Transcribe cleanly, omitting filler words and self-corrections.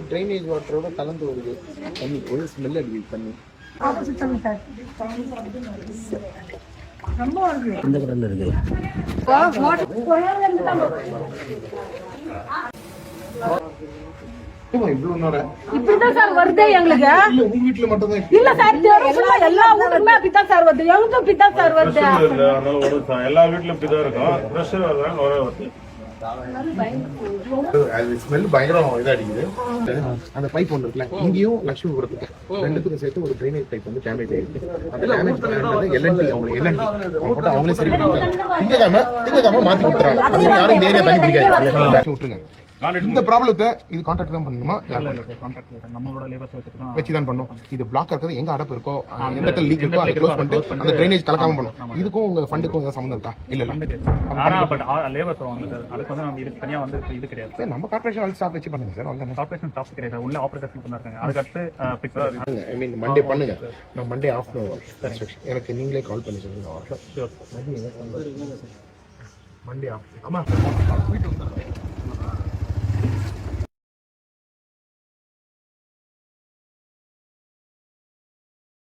Drainage வாட்டரோட கலந்து வருது தண்ணி ஒரு ஸ்மெல் அடிக்குது தண்ணி ரொம்ப இந்த கடல்ல இருக்கு இப்படிதான் சார் வருது எங்களுக்கு. இல்ல சார் எல்லா ஊருக்குமே அப்படித்தான் சார் வருது. எங்களுக்கும் அப்படித்தான் சார் வருது. எல்லா வீட்லயும் இப்படிதான் இருக்கும். பயங்கரம் இதா அடிக்குது. அந்த பைப் ஒன்று இருக்குல்ல, இங்கேயும் லட்சுமிபுரத்துக்கு ரெண்டுத்துக்கும் சேர்த்து ஒரு ட்ரைனேஜ் பைப் வந்து டேமேஜ் ஆயிருக்கு. அந்த டேமேஜ் அவங்களே சரி திங்கக்கிழமை மாத்தி கொடுத்துறாங்க. யாரும் இந்த ஏரியா தண்ணி பிடிக்காது விட்டுருங்க. இந்த ப்ராப்ளத்தை இது கான்ட்ராக்ட் தான் பண்ணணுமா? வச்சுதான் பண்ணும். இது பிளாக் இருக்கிறது எங்க அடப்பு இருக்கோ, எந்த இடத்துல லீக் இருக்கோ அதை க்ளோஸ் பண்ணிட்டு அந்த ட்ரைனேஜ் கலக்காம பண்ணும். இதுக்கும் உங்க ஃபண்டுக்கும் ஏதாவது சம்பந்தம் இருக்கா? இல்ல நம்ம கார்பரேஷன் ஸ்டாஃப் வச்சு பண்ணுங்க சார். கார்பரேஷன் ஸ்டாஃப் கிடையாது, உள்ள ஆபரேட்டர்ஸ் பண்ணாங்க. அதுக்கு ஐ மீன் மண்டே பண்ணுங்க. நான் மண்டே ஆஃப்டர்நூன் எனக்கு நீங்களே கால் பண்ணி சொல்லுங்க. மண்டே ஆஃப் ஆமா வீட்டு